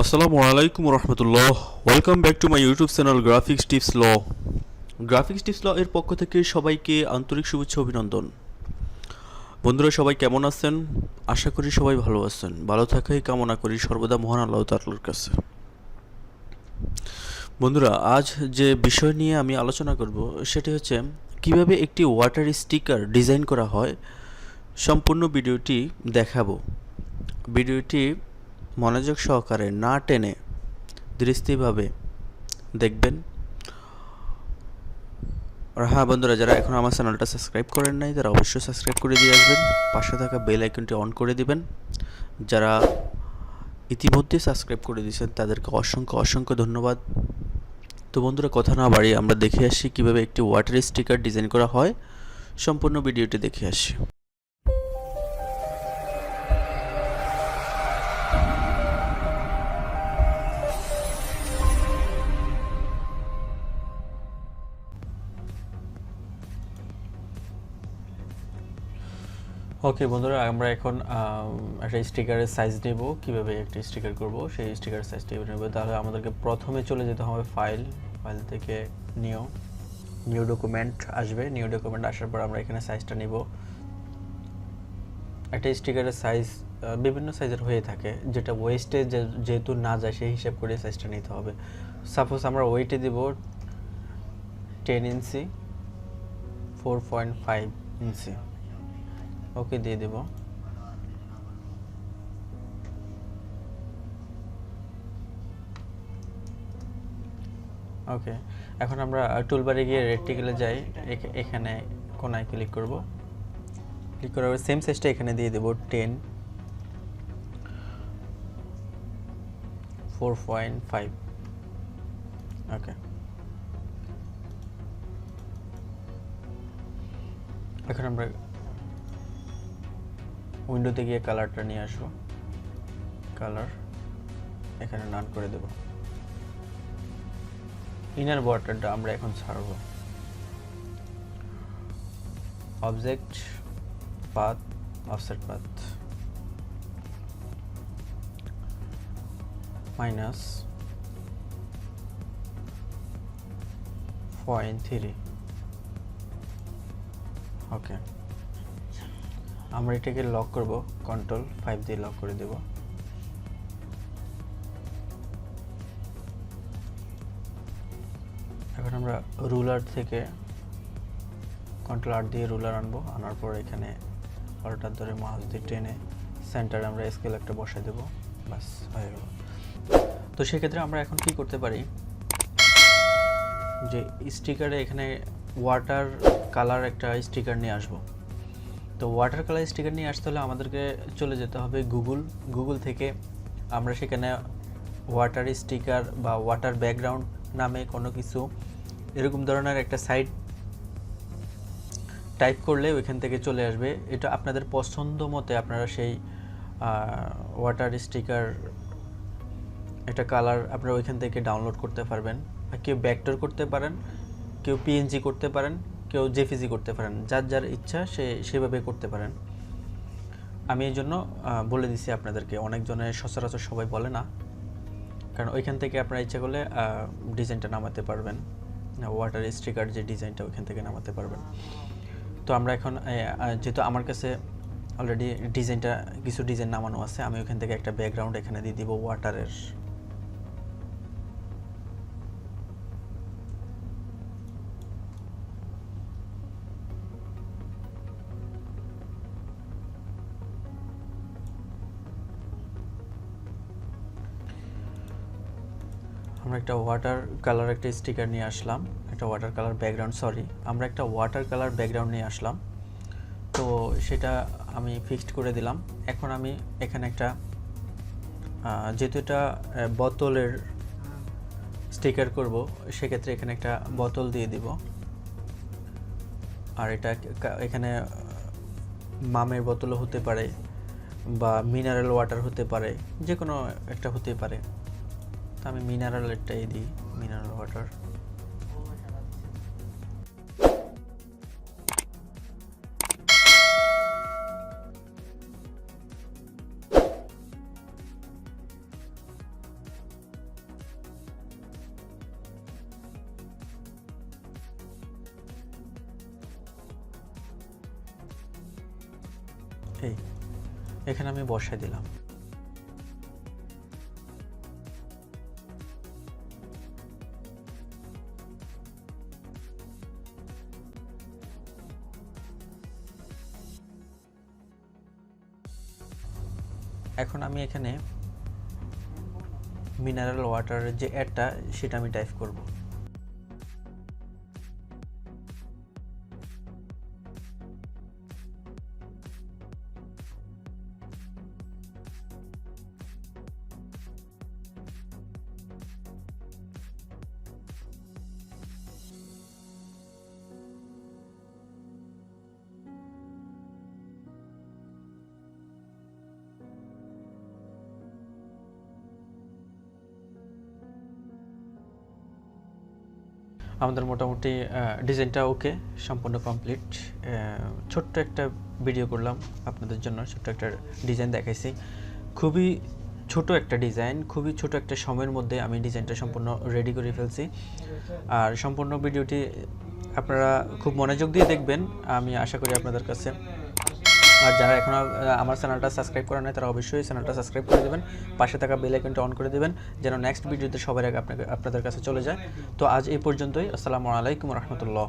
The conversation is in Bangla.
আসসালামু আলাইকুম রহমতুল্লাহ। Welcome back to my YouTube channel graphics tips ল। গ্রাফিক্স টিপস ল এর পক্ষ থেকে সবাইকে আন্তরিক শুভেচ্ছা অভিনন্দন। বন্ধুরা সবাই কেমন আছেন? আশা করি সবাই ভালো আছেন। ভালো থাকাই কামনা করি সর্বদা মহান আল্লাহ তাআলার কাছে। বন্ধুরা আজ যে বিষয় নিয়ে আমি আলোচনা করব সেটি হচ্ছে কিভাবে একটি ওয়াটার স্টিকার ডিজাইন করা হয়। সম্পূর্ণ ভিডিওটি দেখাবো। ভিডিওটি মনোযোগ সহকারে না টেনে দৃষ্টিভাবে দেখবেন। আর হ্যাঁ বন্ধুরা, যারা এখন আমার চ্যানেলটা সাবস্ক্রাইব করেন নাই তারা অবশ্যই সাবস্ক্রাইব করে দিয়ে আসবেন, পাশে থাকা বেল আইকনটি অন করে দিবেন। যারা ইতিমধ্যে সাবস্ক্রাইব করে দিয়েছেন তাদেরকে অসংখ্য অসংখ্য ধন্যবাদ। তো বন্ধুরা কথা না বাড়িয়ে আমরা দেখে আসি কিভাবে একটি ওয়াটার স্টিকার ডিজাইন করা হয়। সম্পূর্ণ ভিডিওটি দেখে আসি। ওকে বন্ধুরা, আমরা এখন একটা স্টিকারের সাইজ নেব। কিভাবে একটা স্টিকার করব সেই স্টিকারের সাইজটা নেব। তাহলে আমাদেরকে প্রথমে চলে যেতে হবে ফাইল থেকে নিউ ডকুমেন্ট আসবে। নিউ ডকুমেন্ট আসার পর আমরা এখানে সাইজটা নিব। একটা স্টিকারের সাইজ বিভিন্ন সাইজের হয়ে থাকে, যেটা ওয়েস্টে যেহেতু না যায় সেই হিসাব করে সাইজটা নিতে হবে। সাপোজ আমরা ওয়েটে দেব 10 ইঞ্চি 4.5 ইঞ্চি। ওকে দিয়ে দেব। ওকে, এখন আমরা টুলবারে গিয়ে রেক্টেঙ্গেলে যাই। এখানে কোনায় ক্লিক করব। ক্লিক করার পর সেম সাইজটা এখানে দিয়ে দেব 10 4.5। ওকে, এখন আমরা উইন্ডোতে গিয়ে কালারটা নিয়ে আসবো। কালার এখানে নান করে দেব। ইনার বর্ডারটা আমরা এখন ছাড়ব। Object path offset path -0.3। ওকে, আমরা এটাকে লক করব। কন্ট্রোল 5 দিয়ে লক করে দেব। এখন আমরা রুলার থেকে কন্ট্রোল 8 দিয়ে রুলার আনবো। আনার পর এখানে পাল্টার ধরে মাউস দিয়ে টেনে সেন্টারে আমরা স্কেল একটা বসাই দেব। বাস হয়ে গেল। তো সেক্ষেত্রে আমরা এখন কি করতে পারি, যে স্টিকারে এখানে ওয়াটার কালার একটা স্টিকার নিয়ে আসবো। তো ওয়াটার কালার স্টিকার নিয়ে আসতে হলে আমাদেরকে চলে যেতে হবে গুগল থেকে। আমরা সেখানে ওয়াটার স্টিকার বা ওয়াটার ব্যাকগ্রাউন্ড নামে কোনো কিছু এরকম ধরনের একটা সাইট টাইপ করলে ওইখান থেকে চলে আসবে। এটা আপনাদের পছন্দ মতে আপনারা সেই ওয়াটার স্টিকার একটা কালার আপনারা ওইখান থেকে ডাউনলোড করতে পারবেন। কেউ ভেক্টর করতে পারেন, কেউ পিএনজি করতে পারেন, কেউ জেপিজি করতে পারেন। যার যার ইচ্ছা সেভাবে করতে পারেন। আমি এই জন্য বলে দিছি আপনাদেরকে। অনেকজনের সচরাচর সবাই বলে না, কারণ ওইখান থেকে আপনারা ইচ্ছা করলে ডিজাইনটা নামাতে পারবেন। ওয়াটার স্টিকার যে ডিজাইনটা ওইখান থেকে নামাতে পারবেন। তো আমরা এখন যেহেতু আমার কাছে অলরেডি কিছু ডিজাইন নামানো আছে, আমি ওইখান থেকে একটা ব্যাকগ্রাউন্ড এখানে দিয়ে দিব ওয়াটারের। আমরা একটা ওয়াটার কালার একটা স্টিকার নিয়ে আসলাম, একটা ওয়াটার কালার ব্যাকগ্রাউন্ড আমরা একটা ওয়াটার কালার ব্যাকগ্রাউন্ড নিয়ে আসলাম। তো সেটা আমি ফিক্সড করে দিলাম। এখন আমি এখানে একটা যেহেতু এটা বোতলের স্টিকার করব, সেক্ষেত্রে এখানে একটা বোতল দিয়ে দিব। আর এটা এখানে মামের বোতলও হতে পারে বা মিনারেল ওয়াটার হতে পারে, যে কোনো একটা হতে পারে। তো আমি মিনারেলটাই দিই, মিনারেল ওয়াটার। এই এখানে আমি বসাই দিলাম। এখন আমি এখানে মিনারেল ওয়াটারের যে অ্যাডটা সেটা আমি টাইপ করব। আমাদের মোটামুটি ডিজাইনটা ওকে, সম্পূর্ণ কমপ্লিট। ছোট্ট একটা ভিডিও করলাম আপনাদের জন্য, ছোট্ট একটা ডিজাইন দেখাইছি। খুবই ছোট একটা ডিজাইন, খুবই ছোট একটা সময়ের মধ্যে আমি ডিজাইনটা সম্পূর্ণ রেডি করে ফেলছি। আর সম্পূর্ণ ভিডিওটি আপনারা খুব মনোযোগ দিয়ে দেখবেন, আমি আশা করি আপনাদের কাছে। আর যারা এখনও আমার চ্যানেলটা সাবস্ক্রাইব করেন নাই তারা অবশ্যই চ্যানেলটা সাবস্ক্রাইব করে দেবেন, পাশে থাকা বেল আইকনটা অন করে দেবেন যেন নেক্সট ভিডিওতে সবার আগে আপনাদের কাছে চলে যায়। তো আজ এই পর্যন্তই। আসসালামু আলাইকুম রহমতুল্লাহ।